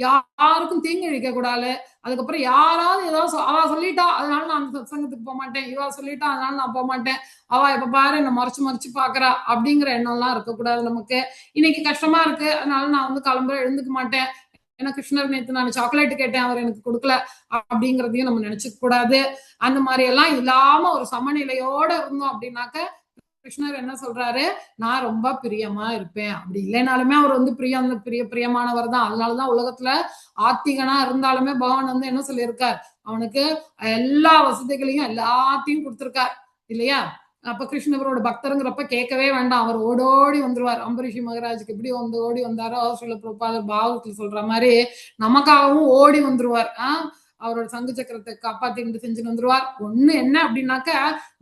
A: யாருக்கும் தீங்கு இழிக்க கூடாது. அதுக்கப்புறம் யாராவது ஏதாவது அவ சொல்லிட்டா அதனால நான் அந்த சத்சங்கத்துக்கு போக மாட்டேன், இவ சொல்லிட்டா அதனால நான் போக மாட்டேன், அவ எப்ப பாரு என்ன மறைச்சு பாக்குறா அப்படிங்கிற எண்ணம் எல்லாம் இருக்கக்கூடாது நமக்கு. இன்னைக்கு கஷ்டமா இருக்கு அதனால நான் வந்து கிளம்புற எழுந்துக்க மாட்டேன், ஏன்னா கிருஷ்ணர் நேத்து நான் சாக்லேட் கேட்டேன் அவர் எனக்கு கொடுக்கல அப்படிங்கிறதையும் நம்ம நினைச்சுக்க கூடாது. அந்த மாதிரி எல்லாம் இல்லாம ஒரு சமநிலையோட இருந்தோம் அப்படின்னாக்க கிருஷ்ணர் என்ன சொல்றாரு, நான் ரொம்ப பிரியமா இருப்பேன். அப்படி இல்லைனாலுமே அவர் வந்து பிரியமானவர் தான். அதனாலதான் உலகத்துல ஆத்திகனா இருந்தாலுமே பகவான் வந்து என்ன சொல்லியிருக்கார், அவனுக்கு எல்லா வசதிகளையும் எல்லாத்தையும் கொடுத்திருக்கார் இல்லையா. அப்ப கிருஷ்ணவரோட பக்தருங்கிறப்ப கேட்கவே வேண்டாம், அவர் ஓடோடி வந்துருவார். அம்பரீஷி மகராஜுக்கு எப்படி வந்து ஓடி வந்தாரோ ஸ்ரீல பிரபுபாதர் பாகவத்துல சொல்ற மாதிரி நமக்காகவும் ஓடி வந்துருவார். அவரோட சங்கு சக்கரத்தை காப்பாத்திட்டு செஞ்சுட்டு வந்துருவார். ஒண்ணு என்ன அப்படின்னாக்க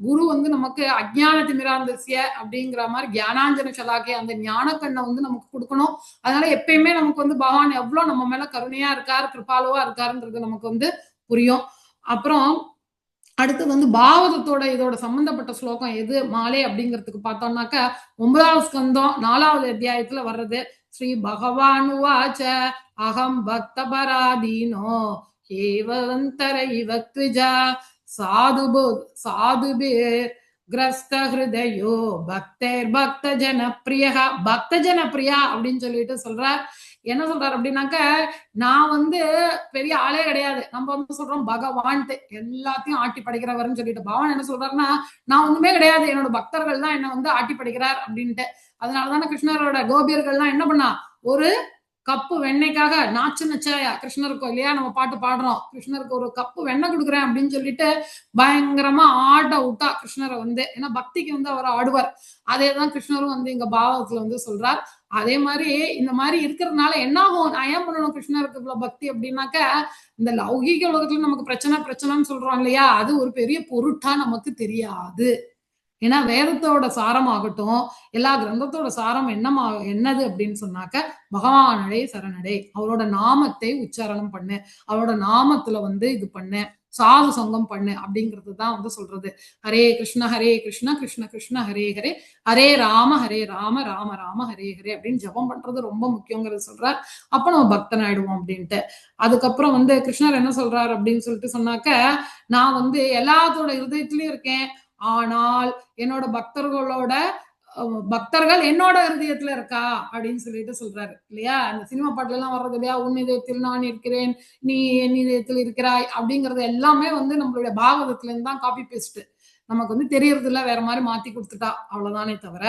A: குரு வந்து நமக்கு அஜ்ஞான திமிராந்தசிய அப்படிங்கிற மாதிரி ஞானாஞ்சன சலாக்கிய அந்த ஞான கண்ணை வந்து நமக்கு கொடுக்கணும். அதனால எப்பயுமே நமக்கு வந்து பகவான் எவ்வளவு நம்ம மேல கருணையா இருக்காரு, கிருபாலுவா இருக்காருன்றது நமக்கு வந்து புரியும். அப்புறம் அடுத்து வந்து பாகவதத்தோட இதோட சம்பந்தப்பட்ட ஸ்லோகம் எது மாலை அப்படிங்கிறதுக்கு பார்த்தோம்னாக்க 9வது ஸ்கந்தம் 4வது அத்தியாயத்துல வர்றது. ஸ்ரீ பகவான் வாச்ச அகம் பக்த பராதீனோ ஏவந்தர இவ த்விஜா சாதுபிர் கிரஸ்த ஹிருதயோ பக்தேர் பக்த ஜனப்பிரியா. பக்த ஜனப்பிரியா அப்படின்னு சொல்லிட்டு சொல்றார். என்ன சொல்றாரு அப்படின்னாக்க நான் வந்து பெரிய ஆளே கிடையாது, நம்ம வந்து சொல்றோம் பகவான்ட்டு எல்லாத்தையும் ஆட்டி படைக்கிறவர்னு சொல்லிட்டு. பகவான் என்ன சொல்றாருன்னா நான் ஒண்ணுமே கிடையாது, என்னோட பக்தர்கள் தான் என்ன வந்து ஆட்டி படைக்கிறார் அப்படின்ட்டு. அதனாலதானே கிருஷ்ணரோட கோபியர்கள்லாம் என்ன பண்ணா, ஒரு கப்பு வெண்ணெய்க்காக நாச்சு நச்சாயா கிருஷ்ணருக்கும் இல்லையா, நம்ம பாட்டு பாடுறோம், கிருஷ்ணருக்கு ஒரு கப்பு வெண்ணெய் கொடுக்குறேன் அப்படின்னு சொல்லிட்டு பயங்கரமா ஆட விட்டா கிருஷ்ணரை வந்து. ஏன்னா பக்திக்கு வந்து அவர் ஆடுவார். அதேதான் கிருஷ்ணரும் வந்து இங்க பாவத்துல வந்து சொல்றார். அதே மாதிரி இந்த மாதிரி இருக்கிறதுனால என்ன ஆகும், நான் ஏன் பண்ணணும் கிருஷ்ணருக்கு இவ்வளவு பக்தி அப்படின்னாக்க இந்த லௌகீக உலகத்துல நமக்கு பிரச்சனைன்னு சொல்றோம் இல்லையா, அது ஒரு பெரிய பொருட்டா நமக்கு தெரியாது. ஏன்னா வேதத்தோட சாரமாகட்டும், எல்லா கிரந்தத்தோட சாரம் என்னது அப்படின்னு சொன்னாக்க பகவானடே சரணடை, அவரோட நாமத்தை உச்சாரணம் பண்ணு, அவரோட நாமத்துல வந்து இது பண்ணு, சாது சங்கம் பண்ணு அப்படிங்கிறது தான் வந்து சொல்றது. ஹரே கிருஷ்ண கிருஷ்ண கிருஷ்ண ஹரே ஹரே, ஹரே ராம ராம ராம ஹரே ஹரே அப்படின்னு ஜபம் பண்றது ரொம்ப முக்கியங்கிறது சொல்றார். அப்ப நம்ம பக்தன் ஆயிடுவோம் அப்படின்ட்டு. அதுக்கப்புறம் வந்து கிருஷ்ணர் என்ன சொல்றாரு அப்படின்னு சொல்லிட்டு சொன்னாக்க, நான் வந்து எல்லாத்தோட இருதயத்திலயும் இருக்கேன். ஆனால் என்னோட பக்தர்கள் என்னோட இருதயத்துல இருக்கா அப்படின்னு சொல்லிட்டு சொல்றாரு இல்லையா. அந்த சினிமா பாட்டுல எல்லாம் வர்றது இல்லையா, உன் இதயத்தில் நான் இருக்கிறேன், நீ என் இதயத்தில் இருக்கிறாய் அப்படிங்கறது எல்லாமே வந்து நம்மளுடைய பாகவதத்துல இருந்து தான் காப்பி பேஸ்ட். நமக்கு வந்து தெரியறது இல்ல, வேற மாதிரி மாத்தி கொடுத்துட்டா அவ்வளவுதானே தவிர,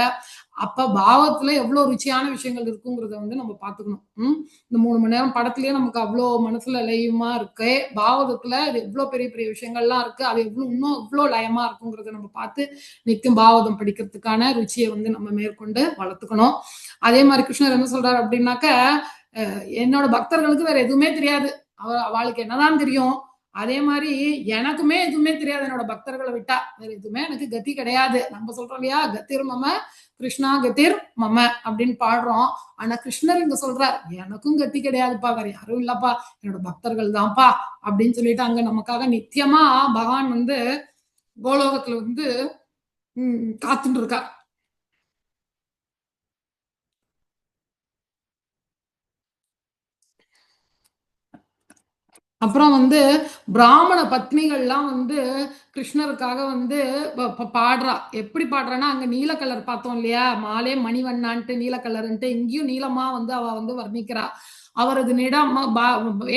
A: அப்ப பாவத்துல எவ்வளவு ருச்சியான விஷயங்கள் இருக்குங்கிறத வந்து நம்ம பாத்துக்கணும். இந்த 3 மணி நேரம் படத்திலேயே நமக்கு அவ்வளவு மனசுல லயமா இருக்கு. பாவதத்துல இது எவ்வளவு பெரிய பெரிய விஷயங்கள்லாம் இருக்கு. அது இன்னும் இவ்வளவு லயமா இருக்குங்கிறத நம்ம பார்த்து நித்தியம் பாவதம் படிக்கிறதுக்கான ருச்சியை வந்து நம்ம மேற்கொண்டு வளர்த்துக்கணும். அதே மாதிரி கிருஷ்ணர் என்ன சொல்றாரு அப்படின்னாக்க, என்னோட பக்தர்களுக்கு வேற எதுவுமே தெரியாது. அவளுக்கு என்னதான் தெரியும். அதே மாதிரி எனக்குமே எதுவுமே தெரியாது. என்னோட பக்தர்களை விட்டா வேற எதுவுமே எனக்கு கதி கிடையாது. நம்ம சொல்றோம் இல்லையா, கத்திர் மம கிருஷ்ணா கதிர் மம அப்படின்னு பாடுறோம். ஆனா கிருஷ்ணர் இங்க சொல்றார், எனக்கும் கத்தி கிடையாதுப்பா, வேற யாரும் இல்லப்பா, என்னோட பக்தர்கள் தான்ப்பா அப்படின்னு சொல்லிட்டு அங்க நமக்காக நித்தியமா பகவான் வந்து கோலோகத்துல வந்து காத்துட்டு இருக்கா. அப்புறம் வந்து பிராமண பத்னிகள்லாம் வந்து கிருஷ்ணருக்காக வந்து பாடுறா. எப்படி பாடுறான்னா, அங்க நீல கலர் பார்த்தோம் இல்லையா, மாலே மணிவண்ணான்ட்டு நீல கலர்ன்ட்டு, இங்கேயும் நீளமா வந்து அவ வந்து வர்ணிக்கிறா. அவரது நிடம்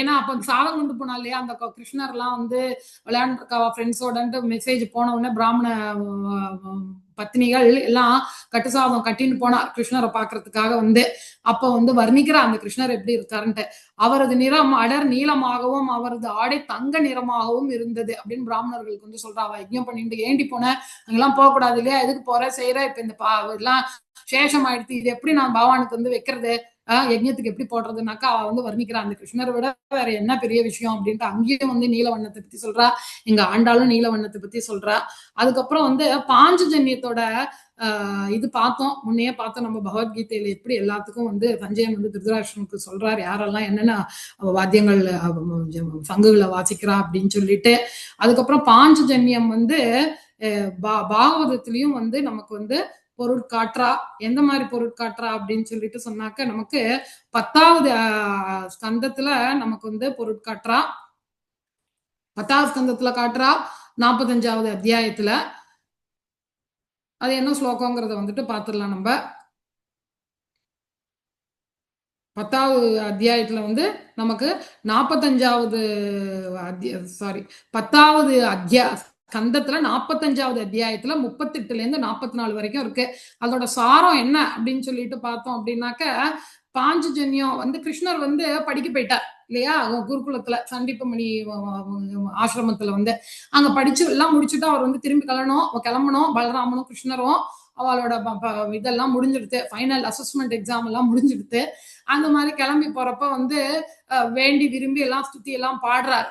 A: ஏன்னா அப்ப சாதம் கொண்டு போனா இல்லையா, அந்த கிருஷ்ணர் எல்லாம் வந்து விளையாண்டுருக்கா ஃப்ரெண்ட்ஸோடன்ட்டு மெசேஜ் போன உடனே பிராமண பத்னிகள் எல்லாம் கட்டு சாதம் கட்டின்னு போனார் கிருஷ்ணரை பாக்குறதுக்காக வந்து. அப்ப வந்து வர்ணிக்கிறா அந்த கிருஷ்ணர் எப்படி இருக்காருன்ட்டு. அவரது நிறம் அடர் நீளமாகவும் அவரது ஆடை தங்க நிறமாகவும் இருந்தது அப்படின்னு பிராமணர்களுக்கு வந்து சொல்றா. அவ யஜ்ஞம் பண்ணிட்டு ஏண்டி போன, அங்கெல்லாம் போகக்கூடாது இல்லையா, எதுக்கு போற செய்யற, இப்ப இந்த எல்லாம் சேஷம் ஆயிடுத்து, இது எப்படி நான் பகவானுக்கு வந்து வைக்கிறது, யஜ்ஞத்துக்கு எப்படி போடுறதுனாக்கா அவ வந்து வர்ணிக்கிறா அந்த கிருஷ்ணரை விட வேற என்ன பெரிய விஷயம் அப்படின்ட்டு. அங்கேயும் வந்து நீலவண்ணத்தை பத்தி சொல்றா, இங்க ஆண்டாலும் நீலவண்ணத்தை பத்தி சொல்றா. அதுக்கப்புறம் வந்து பாஞ்சஜன்யத்தோட இது பார்த்தோம், முன்னையே பார்த்தோம் நம்ம பகவத்கீதையில எப்படி எல்லாத்துக்கும் வந்து சஞ்சயன் வந்து திருதராஷ்டிரனுக்கு சொல்றாரு யாரெல்லாம் என்னென்ன வாத்தியங்கள் சங்குகளை வாசிக்கிறா அப்படின்னு சொல்லிட்டு. அதுக்கப்புறம் பாஞ்சஜன்யம் வந்து பாகவதத்திலையும் வந்து நமக்கு வந்து பொருட்காற்றா. எந்த மாதிரி பொருட்காற்றா அப்படின்னு சொல்லிட்டு சொன்னாக்க, நமக்கு 10வது ஸ்கந்தத்துல நமக்கு வந்து பொருட்காற்றா, 10வது ஸ்கந்தத்துல காட்டுறா, 45வது அத்தியாயத்துல. அது என்ன ஸ்லோகங்கிறத வந்துட்டு பார்த்துடலாம் நம்ம. 10வது அத்தியாயத்துல வந்து நமக்கு 45வது சாரி 10வது ஸ்கந்தத்துல 45வது அத்தியாயத்துல 38ல இருந்து 44 வரைக்கும் இருக்கு. அதோட சாரம் என்ன அப்படின்னு சொல்லிட்டு பார்த்தோம் அப்படின்னாக்க, பாஞ்சஜன்யம் வந்து கிருஷ்ணர் வந்து படிக்க போயிட்டார் இல்லையா, குருகுலத்துல சண்டீபமணி ஆசிரமத்துல வந்து அங்க படிச்சு எல்லாம் முடிச்சுட்டு அவர் வந்து திரும்பி கிளம்பணும். பலராமனும் கிருஷ்ணரும் அவளோட இதெல்லாம் முடிஞ்சிடுது, ஃபைனல் அசஸ்மெண்ட் எக்ஸாம் எல்லாம் முடிஞ்சிடுது. அந்த மாதிரி கிளம்பி போறப்ப வந்து வேண்டி விரும்பி எல்லாம் ஸ்துதி எல்லாம் பாடுறார்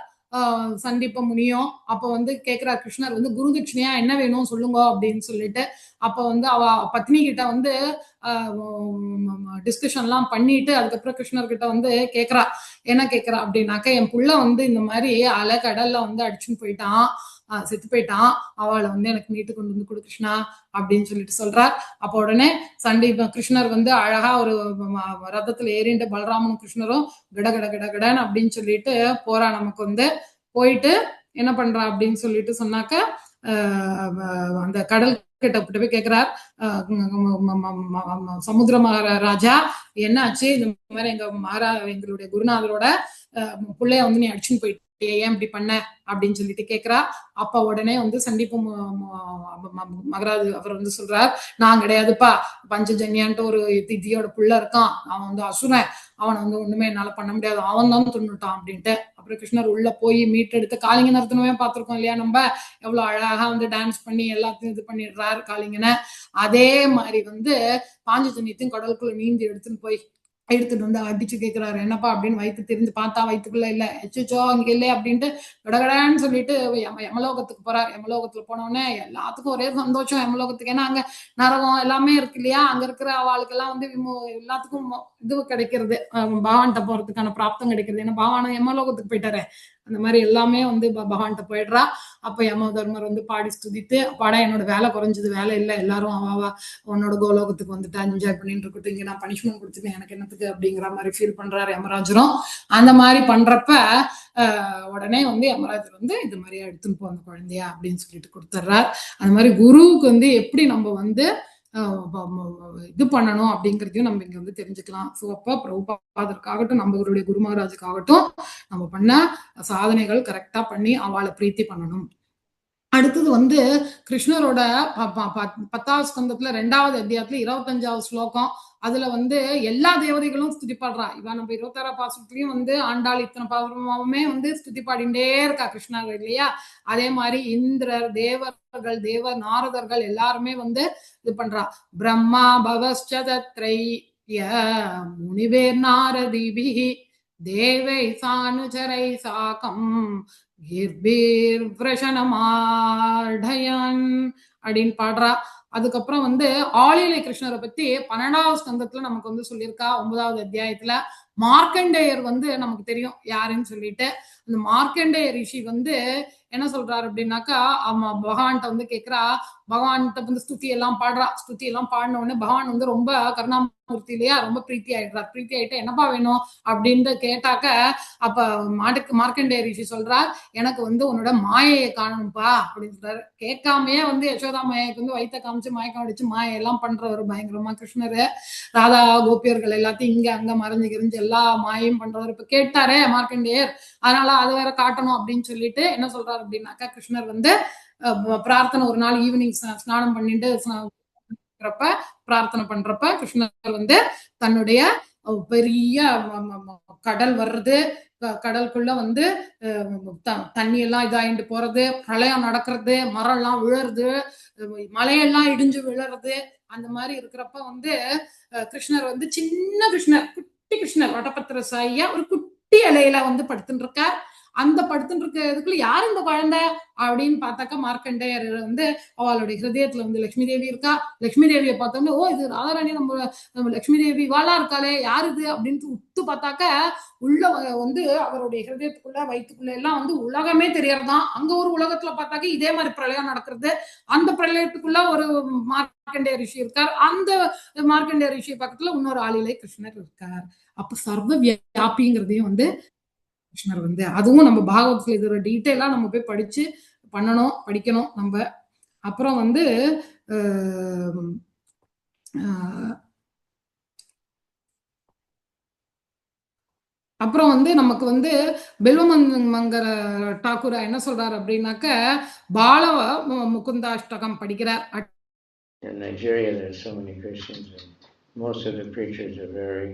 A: சண்டீப முனியும். அப்ப வந்து கேக்குறார் கிருஷ்ணர் வந்து, குரு தட்சிணையா என்ன வேணும் சொல்லுங்க அப்படின்னு சொல்லிட்டு. அப்ப வந்து அவ பத்னி கிட்ட வந்து டிஸ்கஷன் எல்லாம் பண்ணிட்டு அதுக்கப்புறம் கிருஷ்ணர் கிட்ட வந்து கேக்குறா. என்ன கேக்குறா அப்படின்னாக்க, என் புள்ள வந்து இந்த மாதிரி அலை கடல்ல வந்து அடிச்சுன்னு போயிட்டான், செத்து போயிட்டான், அவளை வந்து எனக்கு மீட்டு கொண்டு வந்து கொடு கிருஷ்ணா அப்படின்னு சொல்லிட்டு சொல்றார். அப்ப உடனே கிருஷ்ணர் வந்து அழகா ஒரு ரதத்துல ஏறிண்டு பலராமனும் கிருஷ்ணரும் கிட கிட கிட கிடன்னு அப்படின்னு சொல்லிட்டு போறா. நமக்கு வந்து போயிட்டு என்ன பண்றா அப்படின்னு சொல்லிட்டு சொன்னாக்க, அந்த கடல் கிட்ட போய் கேட்கிறார், சமுத்திர மகாராஜா என்ன ஆச்சு, இந்த மாதிரி எங்களுடைய குருநாதரோட பிள்ளைய வந்து நீ அடிச்சுன்னு போயிட்டு ஏன் இப்படி பண்ண அப்படின்னு சொல்லிட்டு கேக்குறா. அப்ப உடனே வந்து சண்டீப மகராஜ் அவர் வந்து சொல்றார், நான் கிடையாதுப்பா, பஞ்சஜன்யான்ட்டு ஒரு திதியோட புள்ள இருக்கான், அவன் வந்து அசுரன், அவனை வந்து ஒண்ணுமே என்னால பண்ண முடியாது, அவன் தான் துண்ணுட்டான் அப்படின்ட்டு. அப்புறம் கிருஷ்ணர் உள்ள போய் மீட்டெடுத்து காளிங்க நர்த்தனமே பார்த்திருக்கோம் இல்லையா நம்ம, எவ்வளவு அழகா வந்து டான்ஸ் பண்ணி எல்லாத்தையும் இது பண்ணிடுறாரு காளிங்கனை. அதே மாதிரி வந்து பாஞ்சஜன்யத்தையும் கடலுக்குள்ள நீந்தி எடுத்துட்டு வந்து அடிச்சு கேட்கிறாரு, என்னப்பா அப்படின்னு. வயிற்று தெரிஞ்சு பார்த்தா வயிற்றுக்குள்ள இல்ல, எச்சோ அங்க இல்லை அப்படின்ட்டு கடகடான்னு சொல்லிட்டு யமலோகத்துக்கு போறாரு. யமலோகத்துல போனோடனே எல்லாத்துக்கும் ஒரே சந்தோஷம் யமலோகத்துக்கு, ஏன்னா அங்க நரகம் எல்லாமே இருக்கு இல்லையா, அங்க இருக்கிற அவளுக்கு எல்லாம் வந்து எல்லாத்துக்கும் இது கிடைக்கிறது, பகவான்கிட்ட போறதுக்கான பிராப்தம் கிடைக்கிறது. ஏன்னா பகவானும் யமலோகத்துக்கு போயிட்டாரு, அந்த மாதிரி எல்லாமே வந்து பகவான்கிட்ட போயிடுறா. அப்ப யம தர்மர் வந்து பாடி ஸ்துதித்து, அப்பாடா என்னோட வேலை குறைஞ்சது, வேலை இல்லை, எல்லாரும் அவாவா உன்னோட கோலோகத்துக்கு வந்துட்டு என்ஜாய் பண்ணிட்டு இருக்கட்டும், இங்க நான் பனிஷ்மெண்ட் கொடுத்துட்டு எனக்கு என்னத்துக்கு அப்படிங்கிற மாதிரி ஃபீல் பண்றாரு யமராஜரும். அந்த மாதிரி பண்றப்ப உடனே வந்து யமராஜர் வந்து இது மாதிரியா எடுத்துன்னு போன குழந்தையா அப்படின்னு சொல்லிட்டு கொடுத்துட்றார். அந்த மாதிரி குருவுக்கு வந்து எப்படி நம்ம வந்து இது பண்ணணும் அப்படிங்கிறதையும் நம்ம இங்க வந்து தெரிஞ்சுக்கலாம். ஸோ அப்ப பிரபுபாதருக்காகட்டும், நம்மளுடைய குரு மகாராஜுக்காகட்டும் நம்ம பண்ண சாதனைகள் கரெக்டா பண்ணி அவளை பிரீத்தி பண்ணணும். அடுத்தது வந்து கிருஷ்ணரோட 10வது ஸ்கந்தத்துல 2வது அத்தியாயத்துல 25வது ஸ்லோகம். அதுல வந்து எல்லா தேவதைகளும் ஸ்துதி பாடுறா. இவன் நம்ம 26 பாசத்துலயும் வந்து ஆண்டாள் இத்தனை பாசுரமாவுமே வந்து ஸ்துதி பாடிண்டே இருக்கா கிருஷ்ணர் இல்லையா? அதே மாதிரி இந்திரர், தேவர்கள், நாரதர்கள் எல்லாருமே வந்து இது பண்றா. பிரம்மா பவஸ்சதத்ரைய முனிவேர் நாரதிபிஹி தேவை சானுச்சரை சாக்கம் அப்படின்னு பாடுறா. அதுக்கப்புறம் வந்து ஆளிலை கிருஷ்ணரை பத்தி 12வது ஸ்கந்தத்துல நமக்கு வந்து சொல்லியிருக்கா. 9வது அத்தியாயத்துல மார்க்கண்டேயர் வந்து நமக்கு தெரியும் யாருன்னு சொல்லிட்டு. அந்த மார்க்கண்டேய ரிஷி வந்து என்ன சொல்றாரு அப்படின்னாக்கா, பகவான்கிட்ட வந்து கேட்கிறா. பகவான்கிட்ட வந்து ஸ்துதி எல்லாம் பாடுறா. ஸ்துதி எல்லாம் பாடின உடனே பகவான் வந்து ரொம்ப கருணாமூர்த்தி இல்லையா, ரொம்ப பிரீத்தி ஆயிடுறார். பிரீத்தி ஆயிட்டு என்னப்பா வேணும் அப்படின்னு கேட்டாக்க, அப்ப மார்க்கண்டேய ரிஷி சொல்றார், எனக்கு வந்து உன்னோட மாயையை காணணும்பா அப்படின்னு சொல்றாரு. கேட்காமையே வந்து யசோதா மாயைக்கு வந்து வயிற்ற காமிச்சு மயக்கம் அடிச்சு மாயெல்லாம் பண்றவர் பயங்கரமா கிருஷ்ணரு. ராதா கோபியர்கள் எல்லாத்தையும் இங்க அங்க மறைஞ்சு கிரிஞ்சு எல்லா மாயையும் பண்றவர். இப்ப கேட்டாரே மார்க்கண்டேயர், அதனால அது வேற காட்டணும் அப்படின்னு சொல்லிட்டு என்ன சொல்றாரு அப்படின்னாக்கா, கிருஷ்ணர் வந்து பிரார்த்தனை ஒரு நாள் ஈவினிங் ஸ்நானம் பண்ணிட்டு பிரார்த்தனை பண்றப்ப கிருஷ்ணர் வந்து தன்னுடைய பெரிய கடல் வர்றது, கடலுக்குள்ள வந்து தண்ணி எல்லாம் இதாயிட்டு போறது, பிரளயம் நடக்கிறது, மரம் எல்லாம் விழறது, மலையெல்லாம் இடிஞ்சு விழறது, அந்த மாதிரி இருக்கிறப்ப வந்து கிருஷ்ணர் வந்து சின்ன கிருஷ்ணர், குட்டி கிருஷ்ணர் வடபத்திர சாயியா ஒரு குட்டி இலையில வந்து படுத்துட்டு இருக்கார். அந்த படுத்துட்டு இருக்கிறதுக்குள்ள யார் இந்த குழந்தை அப்படின்னு பார்த்தாக்கா மார்க்கண்டேயர் வந்து அவளுடைய ஹிருதயத்துல வந்து லட்சுமி தேவி இருக்கா. லட்சுமி தேவியை பார்த்தோம்னா, ஓ இது ராதாராணி நம்ம லட்சுமி தேவி வாழா இருக்காளே, யாரு இது அப்படின்னு உத்து பார்த்தாக்க உள்ள வந்து அவருடைய ஹிருதயத்துக்குள்ள வயிற்றுக்குள்ள எல்லாம் வந்து உலகமே தெரியறதான். அங்க ஒரு உலகத்துல பார்த்தாக்க இதே மாதிரி பிரளயம் நடக்கிறது. அந்த பிரளயத்துக்குள்ள ஒரு மார்க்கண்டேய ரிஷி இருக்கார். அந்த மார்க்கண்டேய ரிஷி பக்கத்துல இன்னொரு ஆளிலை கிருஷ்ணர் இருக்கார். அப்ப சர்வ வியாபிங்கிறதையும் வந்து கிருஷ்ணர் வந்து, அதுவும் நம்ம பாகவதத்துல இதோட டீட்டெயிலா நம்ம போய் படிச்சு பண்ணணும், படிக்கணும் நம்ம. அப்புறம் வந்து அப்புறம் வந்து நமக்கு வந்து பில்வமங்கர டாக்கூரா என்ன சொல்றாரு அப்படின்னாக்க, பாலவ முகுந்தாஷ்டகம் படிக்கிறார்.
B: In Nigeria, there's so many Christians, and most of the preachers are very